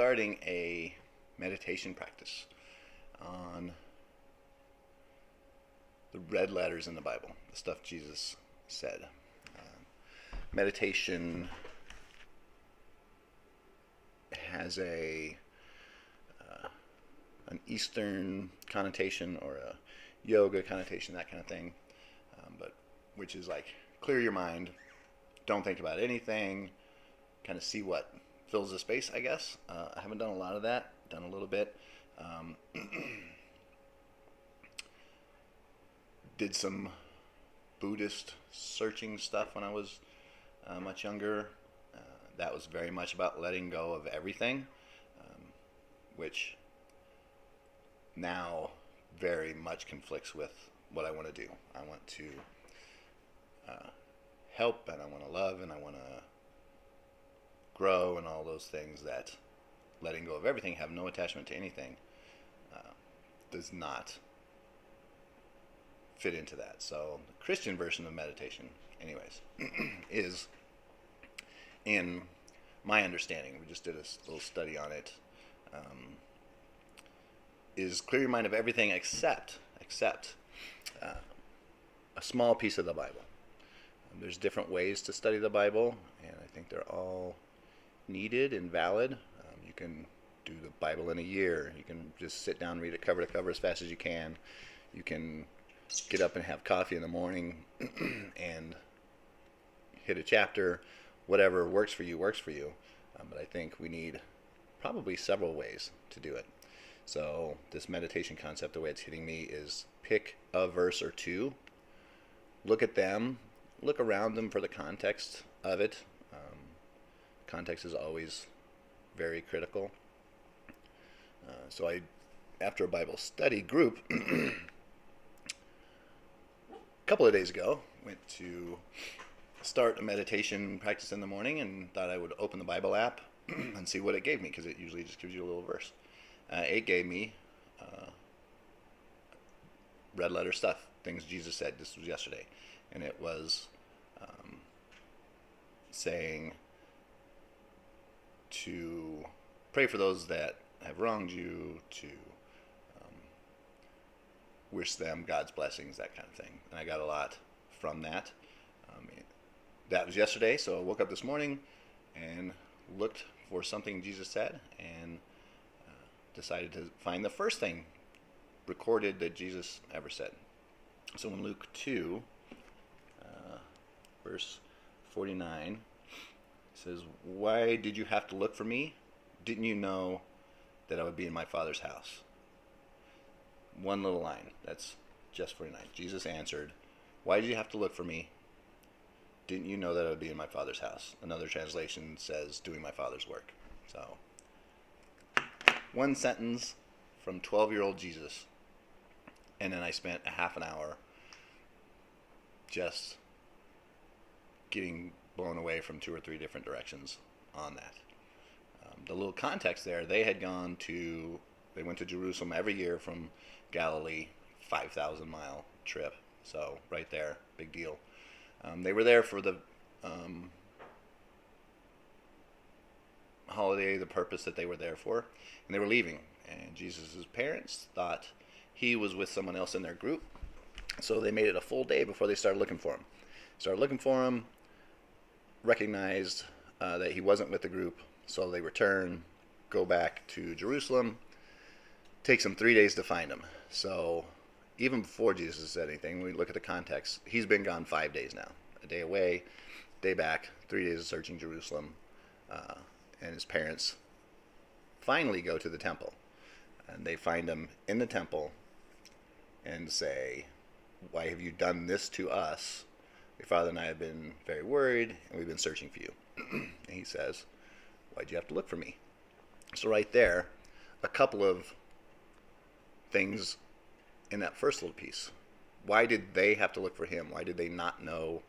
starting a meditation practice on the red letters in the Bible, the stuff Jesus said. Meditation has an Eastern connotation or a yoga connotation, that kind of thing, but which is like clear your mind, don't think about anything, kind of see what fills the space, I guess. I haven't done a lot of that, done a little bit. Did some Buddhist searching stuff when I was much younger. That was very much about letting go of everything, which now very much conflicts with what I want to do. I want to help, and I want to love, and I want to grow, and all those things that letting go of everything, have no attachment to anything, does not fit into that. So the Christian version of meditation, anyways, is, in my understanding, we just did a little study on it, is clear your mind of everything except a small piece of the Bible. There's different ways to study the Bible, and I think they're all needed and valid. You can do the Bible in a year. You can just sit down and read it cover to cover as fast as you can. You can get up and have coffee in the morning and hit a chapter. Whatever works for you, works for you. But I think we need probably several ways to do it. So this meditation concept, the way it's hitting me is pick a verse or two, look at them, look around them for the context of it. Context is always very critical. So I, after a Bible study group, a couple of days ago, went to start a meditation practice in the morning and thought I would open the Bible app and see what it gave me, because it usually just gives you a little verse. It gave me red letter stuff, things Jesus said. This was yesterday. And it was saying to pray for those that have wronged you, to wish them God's blessings, that kind of thing. And I got a lot from that. That was yesterday, so I woke up this morning and looked for something Jesus said and decided to find the first thing recorded that Jesus ever said. So in Luke 2, verse 49, it says, "Why did you have to look for me? Didn't you know that I would be in my Father's house?" One little line. That's just 49. Jesus answered, "Why did you have to look for me? Didn't you know that I would be in my Father's house?" Another translation says, "doing my Father's work." So, one sentence from 12-year-old Jesus. And then I spent a half an hour just getting blown away from 2 or 3 different directions on that. The little context there, they went to Jerusalem every year from Galilee, 5,000-mile trip. So right there, big deal. They were there for the holiday, the purpose that they were there for, and they were leaving. And Jesus' parents thought he was with someone else in their group, so they made it a full day before they started looking for him. Recognized that he wasn't with the group, so they return, go back to Jerusalem. Takes them 3 days to find him. So even before Jesus said anything, we look at the context, he's been gone 5 days now. A day away, day back, 3 days of searching Jerusalem. And his parents finally go to the temple. And they find him in the temple and say, "Why have you done this to us? Your father and I have been very worried, and we've been searching for you." And he says, "Why'd you have to look for me?" So right there, a couple of things in that first little piece. Why did they have to look for him? Why did they not know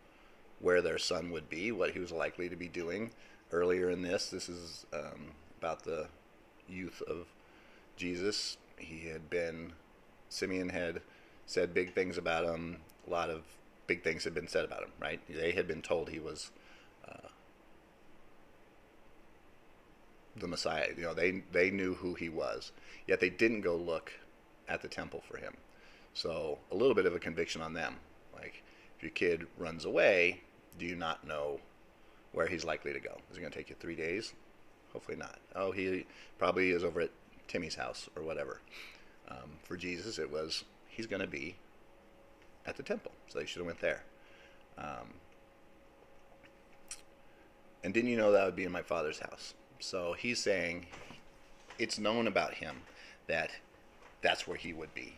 where their son would be, what he was likely to be doing? Earlier in this is about the youth of Jesus. Simeon had said big things about him. A lot of big things had been said about him, right? They had been told he was the Messiah. They knew who he was, yet they didn't go look at the temple for him. So a little bit of a conviction on them. Like, if your kid runs away, do you not know where he's likely to go? Is it going to take you 3 days? Hopefully not. Oh, he probably is over at Timmy's house or whatever. For Jesus, it was, he's going to be at the temple. So they should have went there. And didn't you know that I would be in my Father's house? So he's saying it's known about him that that's where he would be.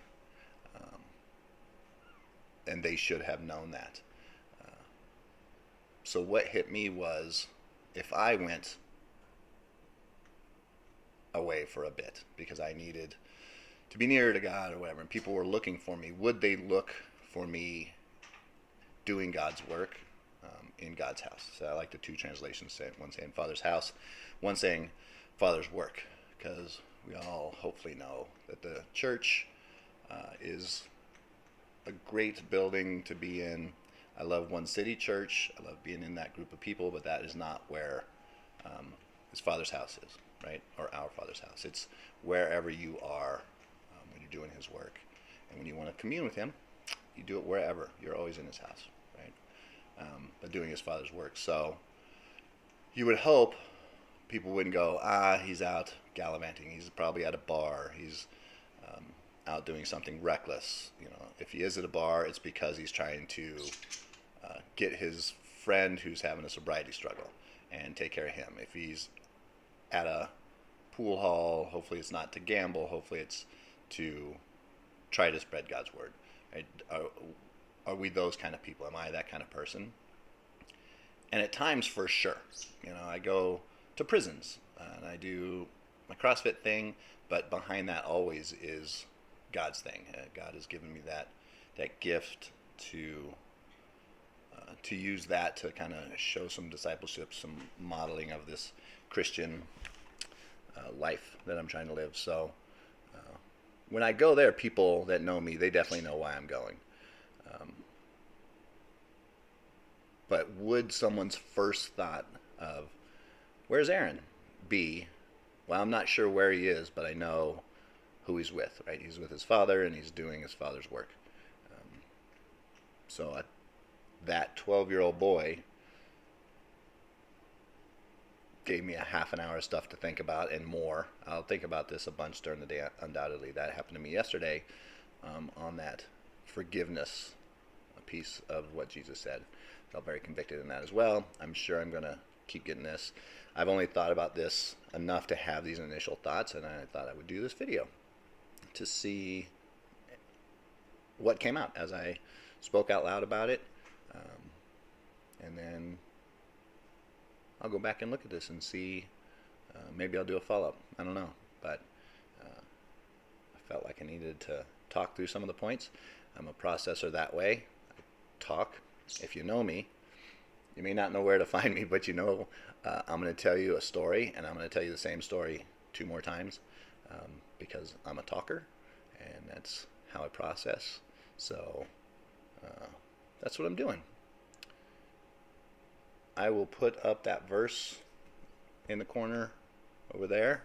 And they should have known that. So what hit me was, if I went away for a bit because I needed to be nearer to God or whatever, and people were looking for me, would they look for me doing God's work in God's house? So I like the two translations, one saying Father's house, one saying Father's work, because we all hopefully know that the church is a great building to be in. I love One City Church. I love being in that group of people, but that is not where his Father's house is, right? Or our Father's house. It's wherever you are when you're doing his work. And when you want to commune with him, you do it wherever. You're always in his house, right? But doing his Father's work. So you would hope people wouldn't go, he's out gallivanting. He's probably at a bar. He's out doing something reckless. If he is at a bar, it's because he's trying to get his friend who's having a sobriety struggle and take care of him. If he's at a pool hall, hopefully it's not to gamble. Hopefully it's to try to spread God's word. Right? Are we those kind of people? Am I that kind of person? And at times, for sure. I go to prisons and I do my CrossFit thing, but behind that always is God's thing. God has given me that gift to use that to kind of show some discipleship, some modeling of this Christian life that I'm trying to live. So when I go there, people that know me, they definitely know why I'm going. But would someone's first thought of, where's Aaron, be, well, I'm not sure where he is, but I know who he's with, right? He's with his Father, and he's doing his Father's work. So that 12-year-old boy gave me a half an hour of stuff to think about and more. I'll think about this a bunch during the day, undoubtedly. That happened to me yesterday on that forgiveness piece of what Jesus said. Felt very convicted in that as well. I'm sure I'm going to keep getting this. I've only thought about this enough to have these initial thoughts, and I thought I would do this video to see what came out as I spoke out loud about it. And then I'll go back and look at this and see. Maybe I'll do a follow-up. I don't know. But I felt like I needed to talk through some of the points. I'm a processor that way. I talk. If you know me, you may not know where to find me, but I'm going to tell you a story, and I'm going to tell you the same story 2 more times because I'm a talker, and that's how I process. So that's what I'm doing. I will put up that verse in the corner over there